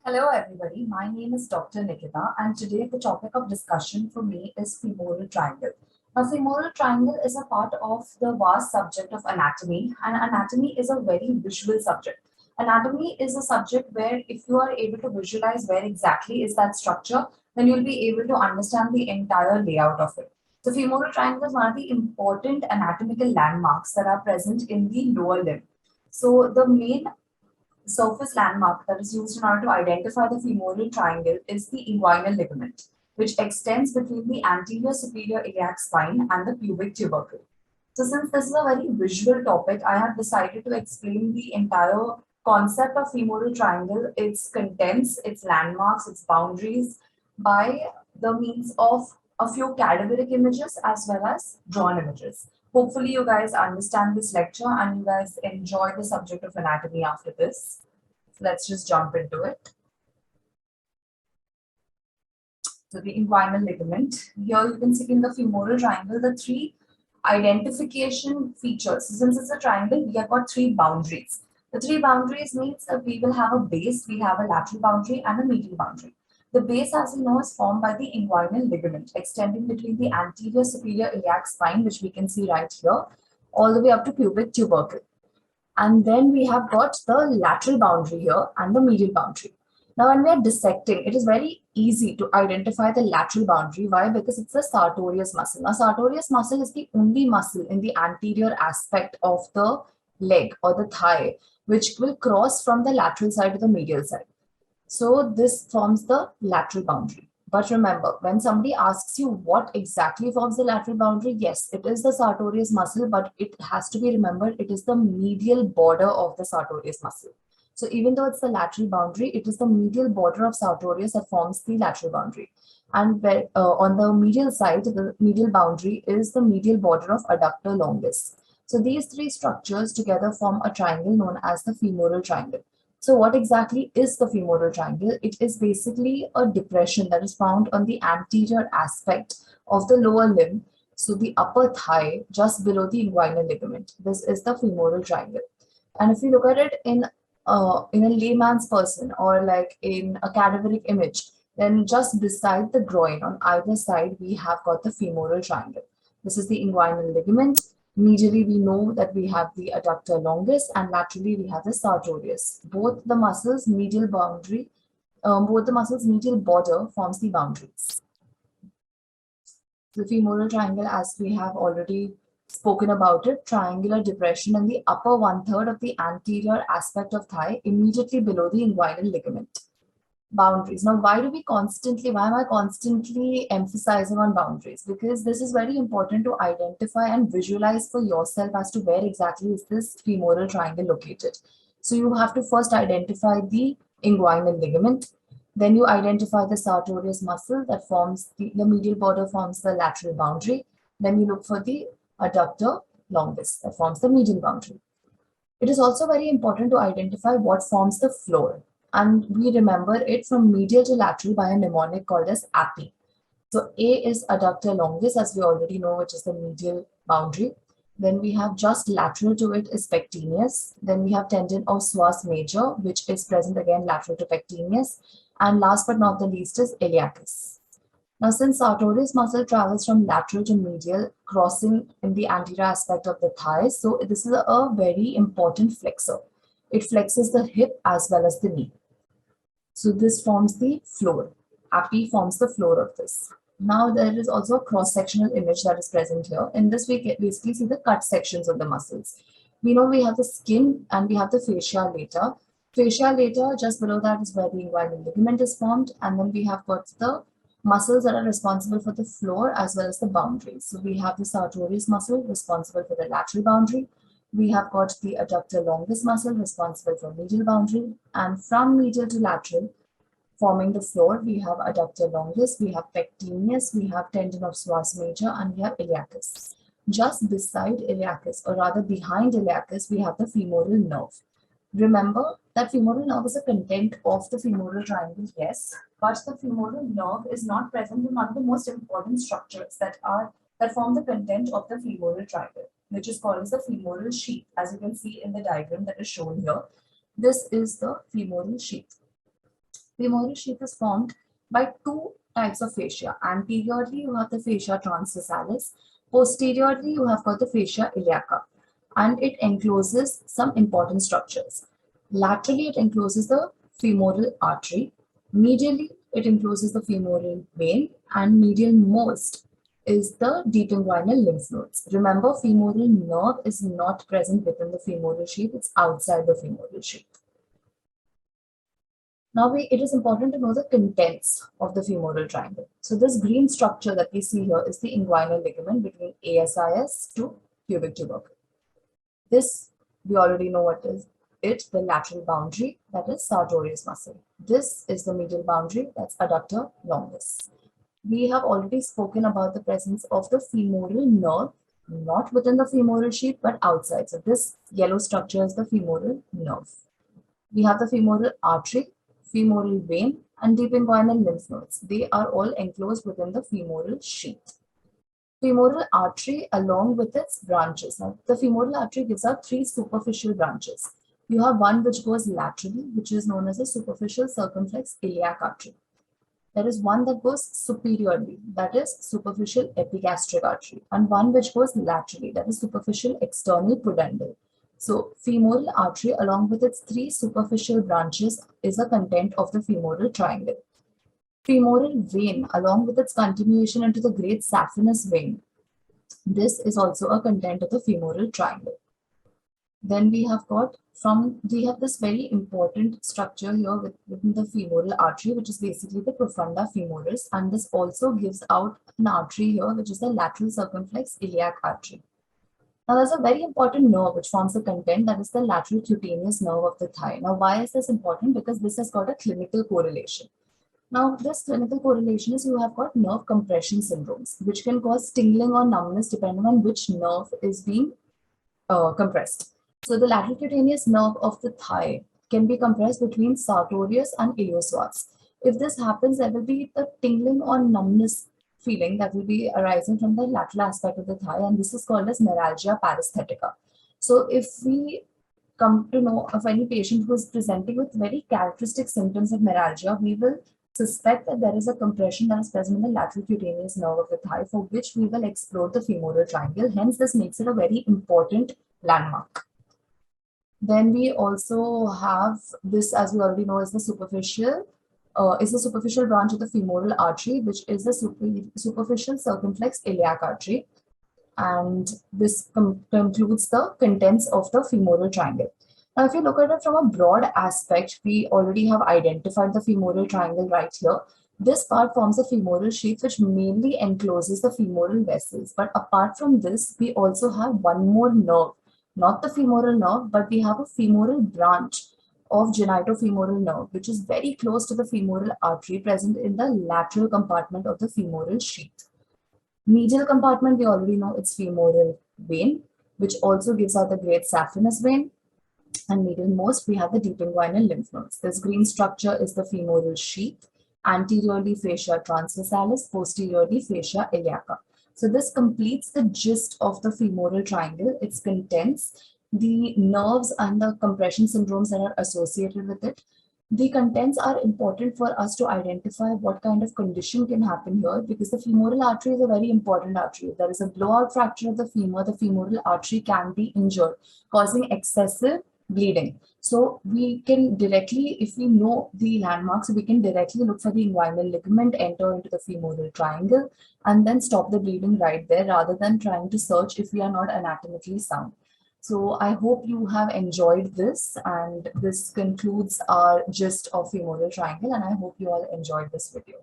Hello, everybody. My name is Dr. Nikita, and today the topic of discussion for me is femoral triangle. Now, femoral triangle is a part of the vast subject of anatomy, and anatomy is a very visual subject. Anatomy is a subject where, if you are able to visualize where exactly is that structure, then you'll be able to understand the entire layout of it. The femoral triangle is one of the important anatomical landmarks that are present in the lower limb. So, the main surface landmark that is used in order to identify the femoral triangle is the inguinal ligament, which extends between the anterior superior iliac spine and the pubic tubercle. So, since this is a very visual topic, I have decided to explain the entire concept of femoral triangle, its contents, its landmarks, its boundaries, by the means of a few cadaveric images as well as drawn images. Hopefully, you guys understand this lecture and you guys enjoy the subject of anatomy after this. So let's just jump into it. So the inguinal ligament. Here you can see in the femoral triangle the three identification features. So since it's a triangle, we have got three boundaries. The three boundaries means that we will have a base, we have a lateral boundary and a medial boundary. The base, as we know, is formed by the inguinal ligament extending between the anterior superior iliac spine, which we can see right here, all the way up to pubic tubercle. And then we have got the lateral boundary here and the medial boundary. Now, when we are dissecting, it is very easy to identify the lateral boundary. Why? Because it's the sartorius muscle. Now, sartorius muscle is the only muscle in the anterior aspect of the leg or the thigh, which will cross from the lateral side to the medial side. So this forms the lateral boundary. But remember, when somebody asks you what exactly forms the lateral boundary, yes, it is the sartorius muscle, but it has to be remembered, it is the medial border of the sartorius muscle. So even though it's the lateral boundary, it is the medial border of sartorius that forms the lateral boundary. And on the medial side, the medial boundary is the medial border of adductor longus. So these three structures together form a triangle known as the femoral triangle. So what exactly is the femoral triangle? It is basically a depression that is found on the anterior aspect of the lower limb, so the upper thigh, just below the inguinal ligament. This is the femoral triangle. And if you look at it in a layman's person or like in a cadaveric image, then just beside the groin on either side, we have got the femoral triangle. This is the inguinal ligament. Medially, we know that we have the adductor longus and laterally we have the sartorius. Both the muscles medial border forms the boundaries. The femoral triangle, as we have already spoken about it, triangular depression in the upper one-third of the anterior aspect of thigh immediately below the inguinal ligament. Boundaries. Now, why am I constantly emphasizing on boundaries? Because this is very important to identify and visualize for yourself as to where exactly is this femoral triangle located. So you have to first identify the inguinal ligament. Then you identify the sartorius muscle that forms the medial border forms the lateral boundary. Then you look for the adductor longus that forms the medial boundary. It is also very important to identify what forms the floor, and we remember it from medial to lateral by a mnemonic called as API. So A is adductor longus, as we already know, which is the medial boundary. Then we have just lateral to it is pectineus. Then we have tendon of psoas major, which is present again lateral to pectineus. And last but not the least is iliacus. Now, since sartorius muscle travels from lateral to medial, crossing in the anterior aspect of the thigh, so this is a very important flexor. It flexes the hip as well as the knee. So this forms the floor. API forms the floor of this. Now there is also a cross-sectional image that is present here. In this, we basically see the cut sections of the muscles. We know we have the skin and we have the fascia lata. Fascia lata, just below that is where the inguinal ligament is formed. And then we have got the muscles that are responsible for the floor as well as the boundaries. So we have the sartorius muscle responsible for the lateral boundary. We have got the adductor longus muscle responsible for medial boundary, and from medial to lateral forming the floor, we have adductor longus, we have pectineus, we have tendon of psoas major, and we have iliacus. Just beside iliacus, or rather behind iliacus, we have the femoral nerve. Remember that femoral nerve is a content of the femoral triangle, yes, but the femoral nerve is not present in one of the most important structures that form the content of the femoral triangle, which is called as the femoral sheath. As you can see in the diagram that is shown here, this is the femoral sheath. Femoral sheath is formed by two types of fascia. Anteriorly, you have the fascia transversalis. Posteriorly, you have got the fascia iliaca, and it encloses some important structures. Laterally, it encloses the femoral artery. Medially, it encloses the femoral vein, and medial most is the deep inguinal lymph nodes. Remember, femoral nerve is not present within the femoral sheath, it's outside the femoral sheath. Now, it is important to know the contents of the femoral triangle. So this green structure that we see here is the inguinal ligament between ASIS to pubic tubercle. This, we already know what is it, the lateral boundary, that is sartorius muscle. This is the medial boundary, that's adductor longus. We have already spoken about the presence of the femoral nerve, not within the femoral sheath, but outside. So this yellow structure is the femoral nerve. We have the femoral artery, femoral vein, and deep inguinal lymph nodes. They are all enclosed within the femoral sheath. Femoral artery along with its branches. Now, the femoral artery gives out three superficial branches. You have one which goes laterally, which is known as the superficial circumflex iliac artery. There is one that goes superiorly, that is superficial epigastric artery, and one which goes laterally, that is superficial external pudendal. So, femoral artery along with its three superficial branches is a content of the femoral triangle. Femoral vein along with its continuation into the great saphenous vein. This is also a content of the femoral triangle. Then we have this very important structure here within the femoral artery, which is basically the profunda femoris, and this also gives out an artery here, which is the lateral circumflex iliac artery. Now, there's a very important nerve which forms the content, that is the lateral cutaneous nerve of the thigh. Now, why is this important? Because this has got a clinical correlation. Now, this clinical correlation is you have got nerve compression syndromes, which can cause tingling or numbness depending on which nerve is being compressed. So, the lateral cutaneous nerve of the thigh can be compressed between sartorius and iliopsoas. If this happens, there will be the tingling or numbness feeling that will be arising from the lateral aspect of the thigh, and this is called as meralgia paresthetica. So, if we come to know of any patient who is presenting with very characteristic symptoms of meralgia, we will suspect that there is a compression that is present in the lateral cutaneous nerve of the thigh, for which we will explore the femoral triangle. Hence, this makes it a very important landmark. Then we also have this, as we already know, is the superficial branch of the femoral artery, which is the superficial circumflex iliac artery, and this concludes the contents of the femoral triangle. Now, if you look at it from a broad aspect, we already have identified the femoral triangle right here. This part forms a femoral sheath which mainly encloses the femoral vessels. But apart from this, we also have one more nerve, not the femoral nerve, but we have a femoral branch of genitofemoral nerve, which is very close to the femoral artery present in the lateral compartment of the femoral sheath. Medial compartment, we already know it's femoral vein, which also gives out the great saphenous vein. And medial most, we have the deep inguinal lymph nodes. This green structure is the femoral sheath. Anteriorly, fascia transversalis, posteriorly, fascia iliaca. So this completes the gist of the femoral triangle. It contents the nerves and the compression syndromes that are associated with it. The contents are important for us to identify what kind of condition can happen here, because the femoral artery is a very important artery. If there is a blowout fracture of the femoral artery can be injured, causing excessive bleeding. So we can directly, if we know the landmarks, we can directly look for the inguinal ligament, enter into the femoral triangle, and then stop the bleeding right there, rather than trying to search if we are not anatomically sound. So I hope you have enjoyed this, and this concludes our gist of femoral triangle, and I hope you all enjoyed this video.